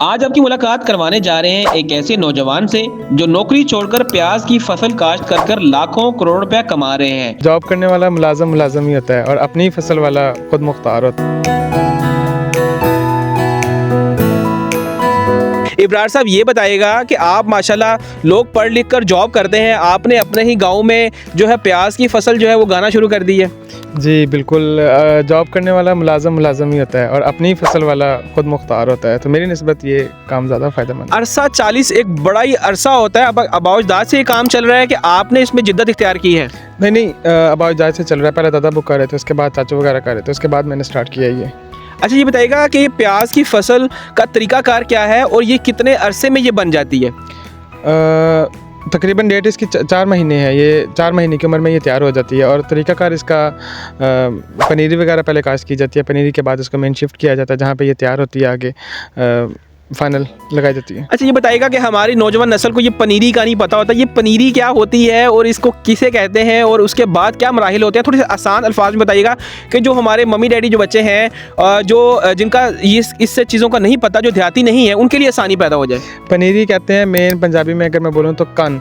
आज आपकी मुलाकात करवाने जा रहे हैं एक ऐसे नौजवान से जो नौकरी छोड़कर प्याज की फसल काश्त कर कर लाखों करोड़ रुपया कमा रहे हैं। जॉब करने वाला मुलाजम मुलाजम ही होता है और अपनी ही फसल वाला खुद मुख्तार होता है। इब्रार साहब ये बताइएगा कि आप माशाल्लाह लोग पढ़ लिख कर जॉब करते हैं, आपने अपने ही गांव में जो है प्याज की फसल जो है वो गाना शुरू कर दी है। जी बिल्कुल, जॉब करने वाला मुलाजम मुलाजम ही होता है और अपनी ही फसल वाला खुद मुख्तार होता है, तो मेरी निस्बत ये काम ज़्यादा फ़ायदेमंद है। अरसा 40 एक बड़ा ही अरसा होता है। अब अबाउजदाद से ये काम चल रहा है कि आपने इसमें जिद्दत इख्तियार की है? नहीं, अबाउजदाद से चल रहा है। पहले दादा बुक कर रहे थे, उसके बाद चाचू वगैरह कर रहे थे, उसके बाद मैंने स्टार्ट किया ये। अच्छा ये बताइएगा कि प्याज की फसल का तरीकाकार क्या है और ये कितने अरसे में ये बन जाती है? तकरीबन डेट इसकी 4 महीने है। ये 4 महीने की उम्र में ये तैयार हो जाती है और तरीक़ाकार इसका पनीरी वगैरह पहले काश्त की जाती है। पनीरी के बाद इसको मेन शिफ्ट किया जाता है जहाँ पे ये तैयार होती है, आगे फाइनल लगाई जाती है। अच्छा ये बताइएगा कि हमारी नौजवान नस्ल को ये पनीरी का नहीं पता होता, ये पनीरी क्या होती है और इसको किसे कहते हैं और उसके बाद क्या मराहिल होते हैं? थोड़े से आसान अल्फाज में बताइएगा कि जो हमारे मम्मी डैडी जो बच्चे हैं जो जिनका इससे चीज़ों का नहीं पता, जो देहाती नहीं है, उनके लिए आसानी पैदा हो जाए। पनीरी कहते हैं मेन पंजाबी में, अगर मैं बोलूँ तो कान,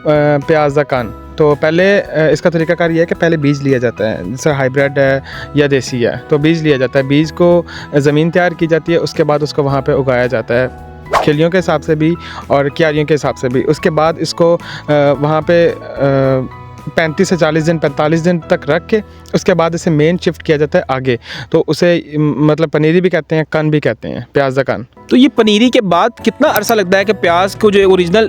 प्याज का कान। तो पहले इसका तरीकाकार ये है कि पहले बीज लिया जाता है, जैसे हाइब्रिड है या देसी है, तो बीज लिया जाता है। बीज को ज़मीन तैयार की जाती है, उसके बाद उसको वहाँ पे उगाया जाता है खिलियों के हिसाब से भी और क्यारियों के हिसाब से भी। उसके बाद इसको वहाँ पे 35 से 40 दिन 45 दिन तक रख के उसके बाद इसे मेन शिफ्ट किया जाता है आगे। तो उसे मतलब पनीरी भी कहते हैं, कान भी कहते हैं, प्याज का कान। तो ये पनीरी के बाद कितना अरसा लगता है कि प्याज को जो ओरिजिनल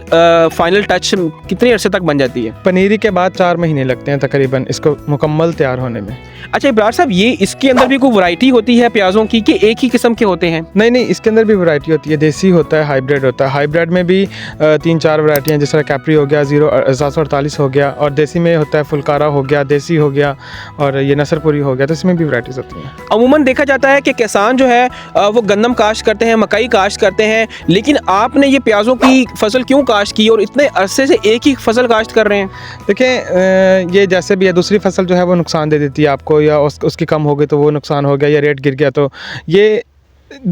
फाइनल टच कितने अरसे तक बन जाती है? पनीरी के बाद 4 महीने लगते हैं तकरीबन इसको मुकम्मल तैयार होने में। अच्छा इब्रार साहब, ये इसके अंदर भी कोई वैरायटी होती है प्याज़ों की कि एक ही किस्म के होते हैं? नहीं, इसके अंदर भी वैरायटी होती है। देसी होता है, हाइब्रिड होता है। हाइब्रिड में भी 3-4 वैरायटी हैं, जैसे कैप्री हो गया, 748 हो गया, और देसी में होता है फुलकारा हो गया, देसी हो गया, और ये नसरपुरी हो गया। तो इसमें भी वैरायटीज़ होती हैं। अमूमन देखा जाता है कि किसान जो है वो गंदम काश्त करते हैं, मकई काश्त करते हैं, लेकिन आपने ये प्याज़ों की फसल क्यों काश्त की और इतने अरसे से एक ही फसल काश्त कर रहे हैं? देखें, ये जैसे भी है, दूसरी फसल जो है वो नुकसान दे देती है आपको, या उसकी कम हो गई तो वो नुकसान हो गया, या रेट गिर गया, तो ये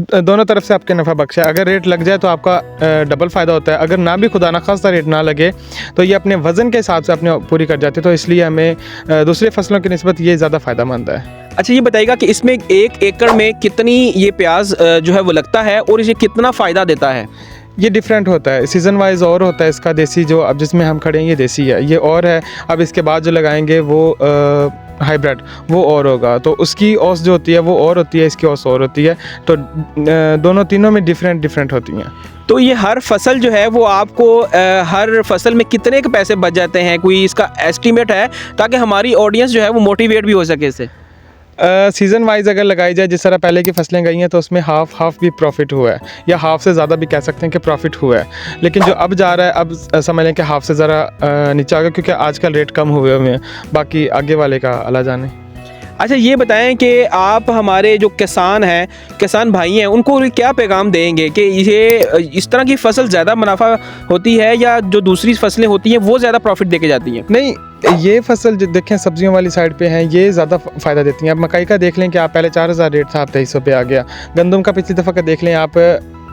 दोनों तरफ से आपके नफ़ा बख्श है। अगर रेट लग जाए तो आपका डबल फ़ायदा होता है, अगर ना भी खुदा ना खास्ता रेट ना लगे तो ये अपने वज़न के हिसाब से अपने पूरी कर जाती है। तो इसलिए हमें दूसरे फसलों की निस्बत ये ज़्यादा फ़ायदेमंद है। अच्छा ये बताइएगा कि इसमें 1 एकड़ में कितनी ये प्याज जो है वो लगता है और इसे कितना फ़ायदा देता है? ये डिफरेंट होता है, सीज़न वाइज और होता है इसका। देसी जो अब जिसमें हम खड़े हैं ये देसी है, ये और है। अब इसके बाद जो लगाएंगे वो हाइब्रिड, वो और होगा, तो उसकी औस जो होती है वो और होती है, इसकी औस और होती है। तो दोनों तीनों में डिफरेंट होती हैं। तो ये हर फसल जो है वो आपको हर फसल में कितने के पैसे बच जाते हैं, कोई इसका एस्टीमेट है ताकि हमारी ऑडियंस जो है वो मोटिवेट भी हो सके इससे? सीज़न वाइज अगर लगाई जाए, जिस तरह पहले की फसलें गई हैं, तो उसमें हाफ भी प्रॉफिट हुआ है, या हाफ से ज़्यादा भी कह सकते हैं कि प्रॉफिट हुआ है। लेकिन जो अब जा रहा है, अब समझ लें कि हाफ से ज़रा नीचे आ गया, क्योंकि आजकल रेट कम हुए हुए हैं। बाकी आगे वाले का अल्लाह जाने। अच्छा ये बताएं कि आप हमारे जो किसान हैं, किसान भाई हैं, उनको क्या पैगाम देंगे कि ये इस तरह की फसल ज़्यादा मुनाफा होती है या जो दूसरी फसलें होती हैं वो ज़्यादा प्रॉफिट देके जाती हैं? नहीं, ये फसल जो देखें सब्जियों वाली साइड पे हैं, ये ज़्यादा फ़ायदा देती हैं। अब मकई का देख लें कि आप पहले 4000 रेट था, अब 2300 पे आ गया। गंदम का पिछली दफ़ा का देख लें आप,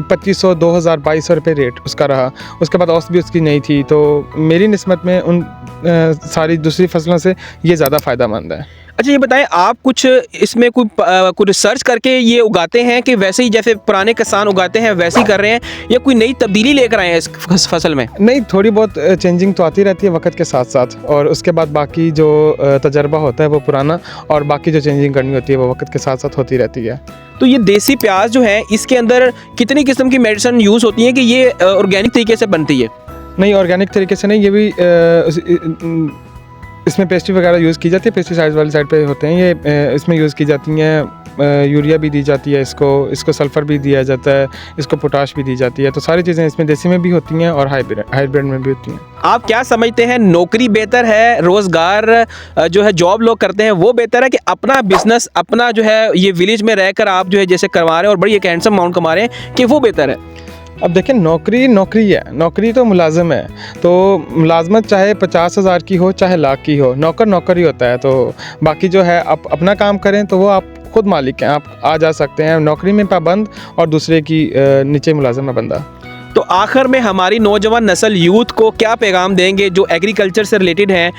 2500, 2000, 2200 रुपये रेट उसका रहा। उसके बाद औसत भी उसकी नहीं थी। तो मेरी निस्बत में उन सारी दूसरी फसलों से ये ज़्यादा फ़ायदेमंद है। अच्छा ये बताएं, आप कुछ इसमें कोई रिसर्च करके ये उगाते हैं कि वैसे ही जैसे पुराने किसान उगाते हैं वैसे ही कर रहे हैं, या कोई नई तब्दीली लेकर आए हैं इस फसल में? नहीं, थोड़ी बहुत चेंजिंग तो आती रहती है वक्त के साथ साथ, और उसके बाद बाकी जो तजर्बा होता है वो पुराना, और बाकी जो चेंजिंग करनी होती है वो वक्त के साथ साथ होती रहती है। तो ये देसी प्याज जो है, इसके अंदर कितनी किस्म की मेडिसिन यूज़ होती है कि ये ऑर्गेनिक तरीके से बनती है? नहीं, ऑर्गेनिक तरीके से नहीं, ये भी इसमें पेस्टिसाइड वगैरह यूज़ की जाती है। पेस्टिसाइड्स वाली साइड पे होते हैं ये, इसमें यूज़ की जाती हैं। यूरिया भी दी जाती है, इसको सल्फ़र भी दिया जाता है, इसको पोटाश भी दी जाती है। तो सारी चीज़ें इसमें देसी में भी होती हैं और हाइब्रिड में भी होती हैं। आप क्या समझते हैं, नौकरी बेहतर है, रोज़गार जो है जॉब लोग करते हैं वो बेहतर है, कि अपना बिजनेस अपना जो है ये विलेज में रहकर आप जो है जैसे करवा रहे हैं और बड़ी एक हैंडसम अमाउंट कमा रहे हैं, कि वो बेहतर है? अब देखें, नौकरी है, नौकरी तो मुलाजिम है। तो मुलाजमत चाहे 50,000 की हो चाहे लाख की हो, नौकर ही होता है। तो बाकी जो है आप अपना काम करें तो वो आप खुद मालिक हैं, आप आ जा सकते हैं, नौकरी में पाबंद और दूसरे की नीचे मुलाजिम है बंदा। तो आखिर में हमारी नौजवान नस्ल यूथ को क्या पैगाम देंगे जो एग्रीकल्चर से रिलेटेड हैं,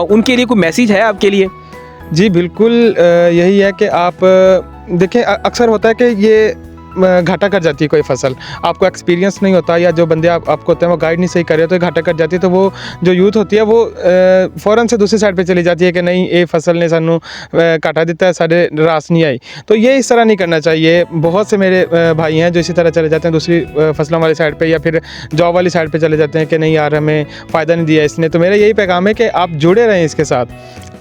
उनके लिए कोई मैसेज है आपके लिए? जी बिल्कुल, यही है कि आप देखें, अक्सर होता है कि ये घाटा कर जाती है कोई फसल, आपको एक्सपीरियंस नहीं होता, या जो बंदे आपको होते हैं वो गाइड नहीं सही कर रहे, तो घाटा कर जाती है। तो वो जो यूथ होती है वो फ़ौरन से दूसरी साइड पे चली जाती है कि नहीं, ये फसल ने सानू घाटा दिता है, साढ़े रास नहीं आई। तो ये इस तरह नहीं करना चाहिए। बहुत से मेरे भाई हैं जो इसी तरह चले जाते हैं दूसरी फसलों वाली साइड पर, या फिर जॉब वाली साइड पर चले जाते हैं कि नहीं यार, हमें फ़ायदा नहीं दिया इसने। तो मेरा यही पैगाम है कि आप जुड़े रहें इसके साथ,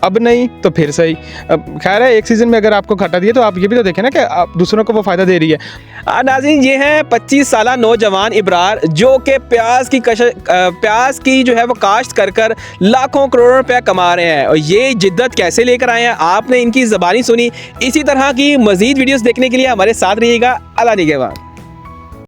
अब नहीं तो फिर सही। अब खैर है, एक सीज़न में अगर आपको घाटा दिए तो आप ये भी तो देखें ना कि आप दूसरों को वो फ़ायदा दे रही है। नाज़रीन, ये हैं 25 साला नौजवान इब्रार, जो कि प्याज की जो है वो काश्त कर कर लाखों करोड़ों रुपया कमा रहे हैं। और ये जिद्दत कैसे लेकर आए हैं, आपने इनकी ज़बानी सुनी। इसी तरह की मज़ीद वीडियोस देखने के लिए हमारे साथ रहिएगा। अल्लाह निगहबान।